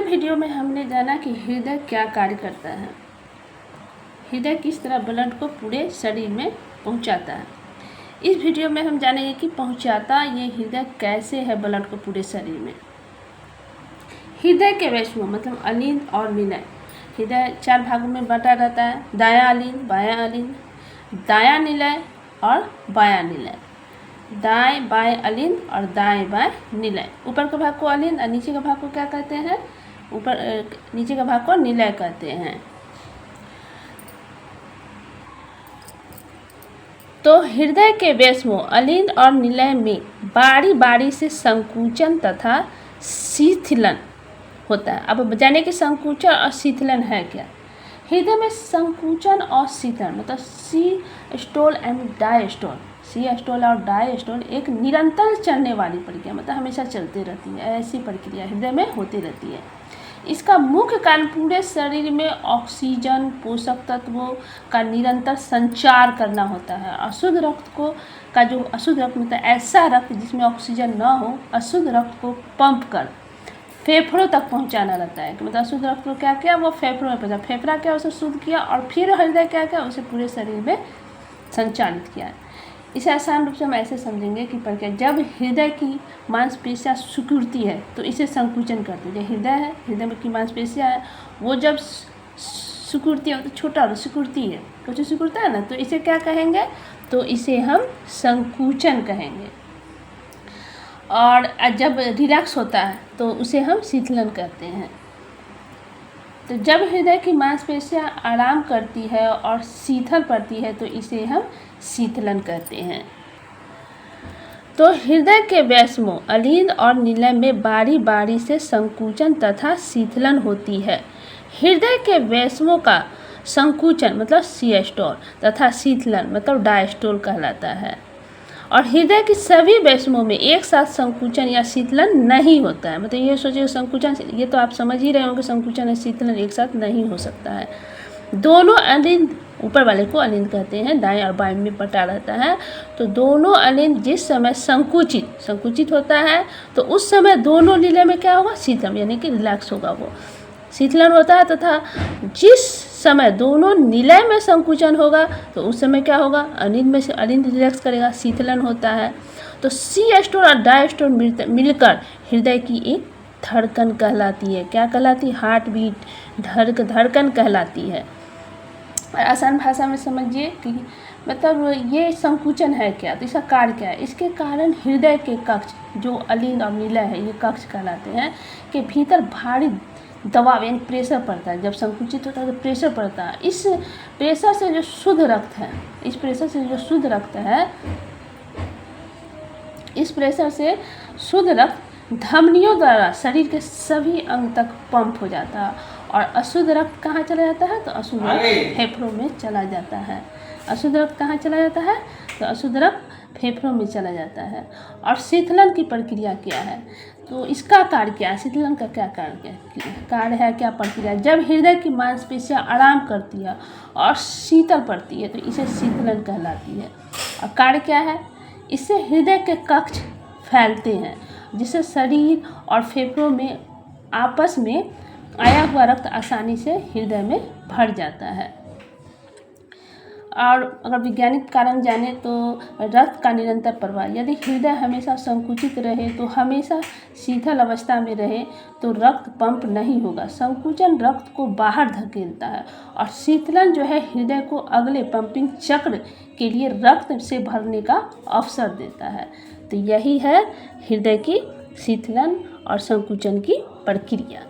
Video में हमने जाना कि हृदय क्या कार्य करता है, हृदय किस तरह ब्लड को पूरे शरीर में पहुंचाता है। इस वीडियो में हम जानेंगे कि पहुंचाता ये हृदय कैसे है ब्लड को पूरे शरीर में। हृदय के वैष्णव मतलब अलिंद और निलय। हृदय 4 भागों में बटा रहता है, दायां अलिंद, बायां अलिंद, दायां निलय और बायां निलय, दाएं बाएं अलिंद और दाएं बाएं निलय। ऊपर के भाग को अलिंद और नीचे के भाग को क्या कहते हैं? नीचे के भाग को निलय कहते हैं। तो हृदय के वैष्णव अलिंद और निलय में बारी बारी से संकुचन तथा शिथिलन होता है। अब जाने कि संकुचन और शिथिलन है क्या। हृदय में संकुचन और शिथिलन मतलब systole and diastole, systole और डायस्टोल एक निरंतर चलने वाली प्रक्रिया मतलब हमेशा चलती रहती है। ऐसी प्रक्रिया हृदय में होती रहती है। इसका मुख्य कारण पूरे शरीर में ऑक्सीजन पोषक तत्वों का निरंतर संचार करना होता है। अशुद्ध रक्त को का जो अशुद्ध रक्त मतलब ऐसा रक्त जिसमें ऑक्सीजन न हो, अशुद्ध रक्त को पंप कर फेफड़ों तक पहुंचाना रहता है। मतलब अशुद्ध रक्त को क्या किया, वो फेफड़ों में पहुंचा, फेफड़ा क्या उसे शुद्ध किया और फिर हृदय क्या किया, उसे पूरे शरीर में संचालित किया। इसे आसान रूप से हम ऐसे समझेंगे कि प्रक्रिया जब हृदय की मांसपेशियाँ सिकुड़ती है तो इसे संकुचन करती है। जो हृदय है, हृदय में की मांसपेशियाँ है, वो जब सिकुड़ती है तो छोटा और सिकुड़ती है, कुछ सिकुड़ता है ना, तो इसे क्या कहेंगे, तो इसे हम संकुचन कहेंगे। और जब रिलैक्स होता है तो उसे हम शीतलन कहते हैं। तो जब हृदय की मांसपेशियाँ आराम करती है और शिथिल पड़ती है तो इसे हम शीतलन कहते हैं। तो हृदय के वैष्णव अलिंद और निलय में बारी बारी से संकुचन तथा शिथिलन होती है। हृदय के वैष्णव का संकुचन मतलब सिस्टोल तथा शिथिलन मतलब डायस्टोल कहलाता है। और हृदय की सभी वैष्णवों में एक साथ संकुचन या शीतलन नहीं होता है। मतलब ये सोचिए संकुचन, ये तो आप समझ ही रहे होंगे, संकुचन या शीतलन एक साथ नहीं हो सकता है। दोनों अलिंद, ऊपर वाले को अलिंद कहते हैं, दाएं और बाएं में बटा रहता है। तो दोनों अलिंद जिस समय संकुचित होता है तो उस समय दोनों निलय में क्या होगा, शीतलन यानी कि रिलैक्स होगा, वो शीतलन होता है। तथा जिस समय दोनों निलय में संकुचन होगा तो उस समय क्या होगा, अलिंद में से अलिंद रिलैक्स करेगा, शीतलन होता है। तो सी स्टोल और डायस्टोल मिलकर हृदय की एक धड़कन कहलाती है। क्या कहलाती है? हार्ट बीट, धड़कन कहलाती है। और आसान भाषा में समझिए कि मतलब ये संकुचन है क्या, तो इसका कार्य क्या है। इसके कारण हृदय के कक्ष जो अलिंद और निलय है, ये कक्ष कहलाते हैं, के भीतर भारी दबाव यानी प्रेशर पड़ता है। जब संकुचित होता है तो प्रेशर पड़ता है। इस प्रेशर से जो शुद्ध रक्त है, इस प्रेशर से शुद्ध रक्त धमनियों द्वारा शरीर के सभी अंग तक पंप हो जाता है। और अशुद्ध रक्त कहाँ चला जाता है, तो अशुद्ध रक्त फेफड़ों में चला जाता है। अशुद्ध रक्त कहाँ चला जाता है, तो अशुद्ध रक्त फेफड़ों में चला जाता है। और शीतलन की प्रक्रिया क्या है, तो इसका कार्य क्या है, शीतलन का क्या कार्य है, क्या प्रक्रिया। जब हृदय की मांसपेशियाँ आराम करती है और शीतल पड़ती है तो इसे शीतलन कहलाती है। और कार्य क्या है, इससे हृदय के कक्ष फैलते हैं जिससे शरीर और फेफड़ों में आपस में आया हुआ रक्त आसानी से हृदय में भर जाता है। और अगर वैज्ञानिक कारण जाने तो रक्त का निरंतर प्रवाह, यदि हृदय हमेशा संकुचित रहे तो हमेशा शीतल अवस्था में रहे तो रक्त पंप नहीं होगा। संकुचन रक्त को बाहर धकेलता है और शीतलन जो है हृदय को अगले पंपिंग चक्र के लिए रक्त से भरने का अवसर देता है। तो यही है हृदय की शीतलन और संकुचन की प्रक्रिया।